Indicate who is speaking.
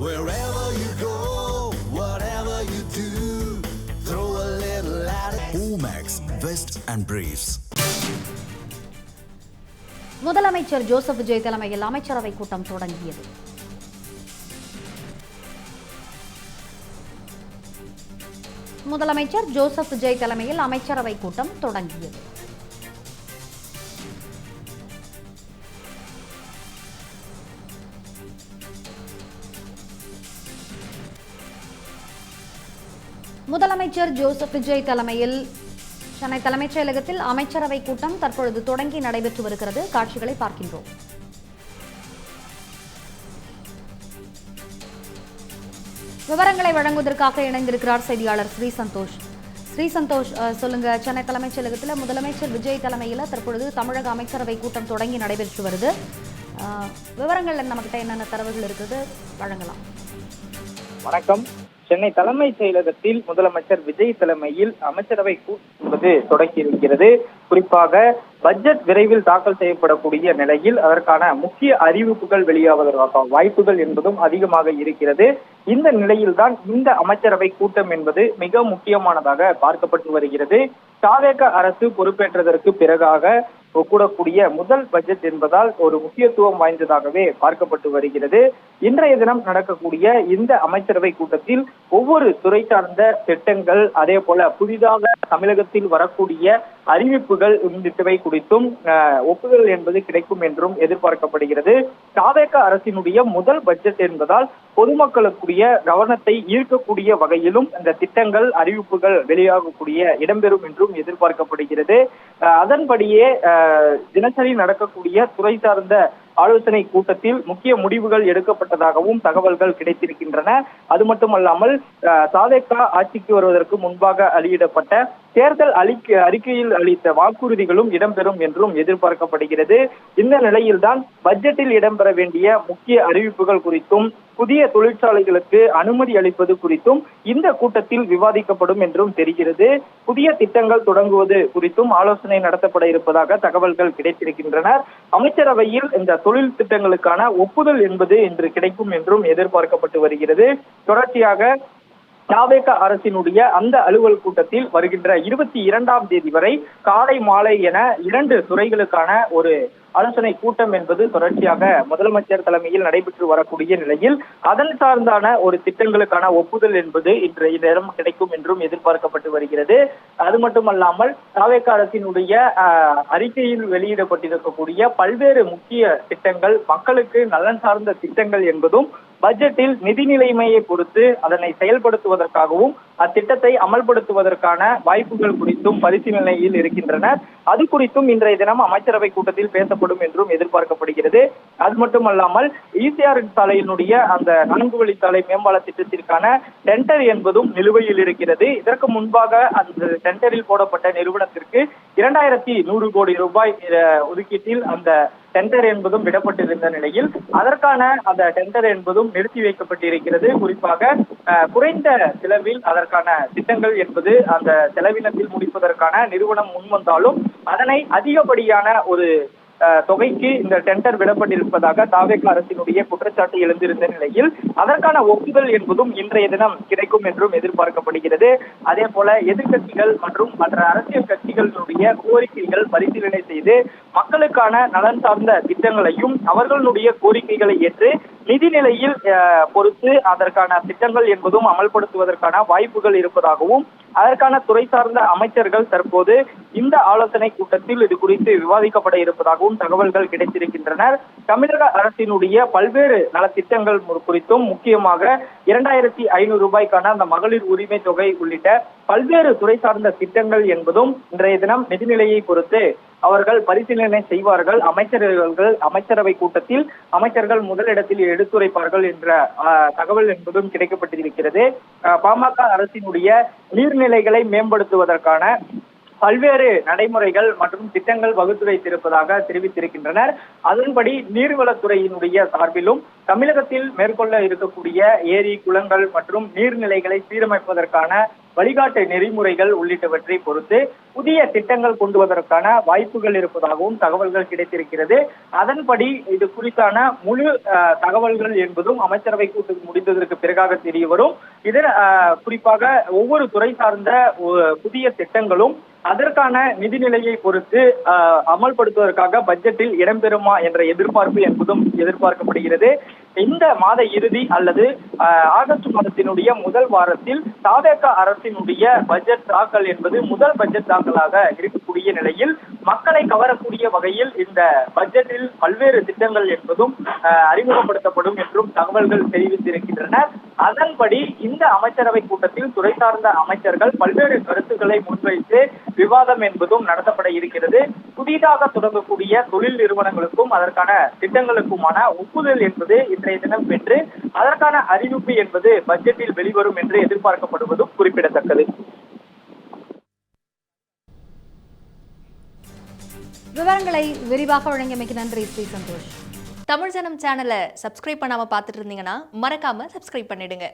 Speaker 1: Wherever you go, whatever you do, throw a little at it. Omax, Vest and Briefs.
Speaker 2: முதலமைச்சர் Joseph Vijay தலைமையில் அமைச்சரவை கூட்டம் தொடங்கியது. முதலமைச்சர் ஜோசப் விஜய் தலைமையில் அமைச்சரவை கூட்டம் தொடங்கியது. முதலமைச்சர் ஜோசப் விஜய் தலைமையில் சென்னை தலைமைச் செயலகத்தில் அமைச்சரவை கூட்டம் தற்பொழுது தொடங்கி நடைபெற்று வருகிறது. காட்சிகளை பார்க்கின்றோம். விவரங்களை வழங்குவதற்காக இணைந்திருக்கிறார் செய்தியாளர் ஸ்ரீ சந்தோஷ். சொல்லுங்க, சென்னை தலைமைச் செயலகத்தில் முதலமைச்சர் விஜய் தலைமையில் தற்பொழுது தமிழக அமைச்சரவை கூட்டம் தொடங்கி நடைபெற்று வருது. விவரங்கள் நம்மகிட்ட என்னென்ன தரவுகள் இருக்குது வழங்கலாம்.
Speaker 3: வணக்கம். சென்னை தலைமைச் செயலகத்தில் முதலமைச்சர் விஜய் தலைமையில் அமைச்சரவை கூட்டம் என்பது தொடங்கியிருக்கிறது. குறிப்பாக பட்ஜெட் விரைவில் தாக்கல் செய்யப்படக்கூடிய நிலையில் அதற்கான முக்கிய அறிவிப்புகள் வெளியாவதற்கான வாய்ப்புகள் என்பதும் அதிகமாக இருக்கிறது. இந்த நிலையில்தான் இந்த அமைச்சரவை கூட்டம் என்பது மிக முக்கியமானதாக பார்க்கப்பட்டு வருகிறது. தாவேக அரசு பொறுப்பேற்றதற்கு பிறகாக கூடக்கூடிய முதல் பட்ஜெட் என்பதால் ஒரு முக்கியத்துவம் வாய்ந்ததாகவே பார்க்கப்பட்டு வருகிறது. இன்றைய தினம் நடக்கக்கூடிய இந்த அமைச்சரவை கூட்டத்தில் ஒவ்வொரு துறை சார்ந்த திட்டங்கள், அதே போல புதிதாக தமிழகத்தில் வரக்கூடிய அறிவிப்புகள் உள்ளிட்டவை குறித்தும் ஒப்புதல் என்பது கிடைக்கும் என்றும் எதிர்பார்க்கப்படுகிறது. தாவேக அரசினுடைய முதல் பட்ஜெட் என்பதால் பொதுமக்களுக்குரிய கவனத்தை ஈர்க்கக்கூடிய வகையிலும் இந்த திட்டங்கள் அறிவிப்புகள் வெளியாகக்கூடிய இடம்பெறும் என்றும் எதிர்பார்க்கப்படுகிறது. அதன்படியே தினசரி நடக்கக்கூடிய துறை சார்ந்த ஆலோசனை கூட்டத்தில் முக்கிய முடிவுகள் எடுக்கப்பட்டதாகவும் தகவல்கள் கிடைத்திருக்கின்றன. அது மட்டுமல்லாமல் தாவேக ஆட்சிக்கு வருவதற்கு முன்பாக வெளியிடப்பட்ட தேர்தல் அறிக்கையில் அளித்த வாக்குறுதிகளும் இடம்பெறும் என்றும் எதிர்பார்க்கப்படுகிறது. இந்த நிலையில்தான் பட்ஜெட்டில் இடம்பெற வேண்டிய முக்கிய அறிவிப்புகள் குறித்தும் புதிய தொழிற்சாலைகளுக்கு அனுமதி அளிப்பது குறித்தும் இந்த கூட்டத்தில் விவாதிக்கப்படும் என்றும் தெரிகிறது. புதிய திட்டங்கள் தொடங்குவது குறித்தும் ஆலோசனை நடத்தப்பட இருப்பதாக தகவல்கள் கிடைத்திருக்கின்றன. அமைச்சரவையில் இந்த தொழில் திட்டங்களுக்கான ஒப்புதல் என்பது இன்று கிடைக்கும் என்றும் எதிர்பார்க்கப்பட்டு வருகிறது. தொடர்ச்சியாக தாவேக அரசினுடைய அந்த அலுவல் கூட்டத்தில் வருகின்ற 22ஆம் தேதி வரை காலை மாலை என 2 துறைகளுக்கான ஒரு ஆலோசனை கூட்டம் என்பது தொடர்ச்சியாக முதலமைச்சர் தலைமையில் நடைபெற்று வரக்கூடிய நிலையில் அதன் சார்ந்தான ஒரு திட்டங்களுக்கான ஒப்புதல் என்பது இன்றைய நேரம் கிடைக்கும் என்றும் எதிர்பார்க்கப்பட்டு வருகிறது. அது மட்டுமல்லாமல் தாவேக அரசினுடைய அறிக்கையில் வெளியிடப்பட்டிருக்கக்கூடிய பல்வேறு முக்கிய திட்டங்கள், மக்களுக்கு நலன் சார்ந்த திட்டங்கள் என்பதும் பட்ஜெட்டில் நிதி நிலைமையை பொறுத்து அதனை செயல்படுத்துவதற்காகவும் அத்திட்டத்தை அமல்படுத்துவதற்கான வாய்ப்புகள் குறித்தும் பரிசீலனையில் இருக்கின்றன. அது குறித்தும் இன்றைய தினம் அமைச்சரவை கூட்டத்தில் பேசப்படும் என்றும் எதிர்பார்க்கப்படுகிறது. அது மட்டுமல்லாமல் ஈசிஆர் சாலையினுடைய அந்த 4 வழிச்சாலை மேம்பால திட்டத்திற்கான டெண்டர் என்பதும் நிலுவையில் இருக்கிறது. இதற்கு முன்பாக அந்த டெண்டரில் போடப்பட்ட நிறுவனத்திற்கு 2100 கோடி ரூபாய் ஒதுக்கீட்டில் அந்த டெண்டர் என்பதும் விடப்பட்டிருந்த நிலையில் அதற்கான அந்த டெண்டர் என்பதும் நிறுத்தி வைக்கப்பட்டிருக்கிறது. குறிப்பாக குறைந்த செலவில் அதற்கான திட்டங்கள் என்பது அந்த செலவினத்தில் முடிப்பதற்கான நிறுவனம் முன்வந்தாலும் அதனை அதிகப்படியான ஒரு தொகைக்கு இந்த டெண்டர் விடப்பட்டிருப்பதாக தாவேக அரசினுடைய குற்றச்சாட்டு எழுந்திருந்த நிலையில் அதற்கான ஒப்புதல் என்பதும் இன்றைய தினம் கிடைக்கும் என்றும் எதிர்பார்க்கப்படுகிறது. அதே போல எதிர்கட்சிகள் மற்றும் மற்ற அரசியல் கட்சிகளுடைய கோரிக்கைகள் பரிசீலனை செய்து மக்களுக்கான நலன் சார்ந்த திட்டங்களையும் அவர்களுடைய கோரிக்கைகளை ஏற்று நிதிநிலையில் பொறுத்து அதற்கான திட்டங்கள் என்பதும் அமல்படுத்துவதற்கான வாய்ப்புகள் இருப்பதாகவும் அதற்கான துறை சார்ந்த அமைச்சர்கள் தற்போது இந்த ஆலோசனை கூட்டத்தில் இது குறித்து விவாதிக்கப்பட இருப்பதாகவும் தகவல்கள் கிடைத்திருக்கின்றன. தமிழக அரசினுடைய பல்வேறு நலத்திட்டங்கள் குறித்தும் முக்கியமாக 2500 ரூபாய்க்கான அந்த மகளிர் உரிமை தொகை உள்ளிட்ட பல்வேறு துறை சார்ந்த திட்டங்கள் என்பதும் இன்றைய தினம் நிதிநிலையை பொறுத்து அவர்கள் பரிசீலனை செய்வார்கள். அமைச்சரவை கூட்டத்தில் அமைச்சர்கள் முதலிடத்தில் எடுத்துரைப்பார்கள் என்ற தகவல் என்பதும் கிடைக்கப்பட்டிருக்கிறது. பாமக அரசினுடைய நீர்நிலைகளை மேம்படுத்துவதற்கான பல்வேறு நடைமுறைகள் மற்றும் திட்டங்கள் வகுத்து வைத்திருப்பதாக தெரிவித்திருக்கின்றனர். அதன்படி நீர்வளத்துறையினுடைய சார்பிலும் தமிழகத்தில் மேற்கொள்ள இருக்கக்கூடிய ஏரி, குளங்கள் மற்றும் நீர்நிலைகளை சீரமைப்பதற்கான வழிகாட்டு நெறிமுறைகள் உள்ளிட்டவற்றை பொறுத்து புதிய திட்டங்கள் கொண்டு வருவதற்கான வாய்ப்புகள் இருப்பதாகவும் தகவல்கள் கிடைத்திருக்கிறது. அதன்படி இது குறித்தான முழு தகவல்கள் என்பதும் அமைச்சரவை கூட்டம் முடிந்ததற்கு பிறகாக தெரிய வரும். இதில் குறிப்பாக ஒவ்வொரு துறை சார்ந்த புதிய திட்டங்களும் அதற்கான நிதிநிலையை பொறுத்து அமல்படுத்துவதற்காக பட்ஜெட்டில் இடம்பெறுமா என்ற எதிர்பார்ப்பு என்பதும் எதிர்பார்க்கப்படுகிறது. இந்த மாத இறுதி அல்லது ஆகஸ்ட் மாதத்தினுடைய முதல் வாரத்தில் தாவேக அரசினுடைய பட்ஜெட் தாக்கல் என்பது முதல் பட்ஜெட் தாக்கலாக இருக்கக்கூடிய நிலையில் மக்களை கவரக்கூடிய வகையில் இந்த பட்ஜெட்டில் பல்வேறு திட்டங்கள் என்பதும் அறிமுகப்படுத்தப்படும் என்றும் தகவல்கள் தெரிவித்திருக்கின்றன. அதன்படி இந்த அமைச்சரவை கூட்டத்தில் துறை சார்ந்த அமைச்சர்கள் பல்வேறு கருத்துக்களை முன்வைத்து விவாதம் என்பதும் நடத்தப்பட இருக்கிறது. புதிதாக தொடங்கக்கூடிய தொழில் நிறுவனங்களுக்கும் அதற்கான திட்டங்களுக்குமான ஒப்புதல் என்பது இன்றைய தினம் பெற்று அதற்கான அறிவிப்பு என்பது பட்ஜெட்டில் வெளிவரும் என்று எதிர்பார்க்கப்படுவதும் குறிப்பிடத்தக்கது.
Speaker 2: விவரங்களை விரிவாக வழங்கியமைக்கு நன்றி ஸ்ரீ சந்தோஷ்.
Speaker 4: தமிழ் ஜனம் சேனலை சப்ஸ்கிரைப் பண்ணாம பார்த்துட்டு இருந்தீங்கன்னா மறக்காம சப்ஸ்கிரைப் பண்ணிடுங்க.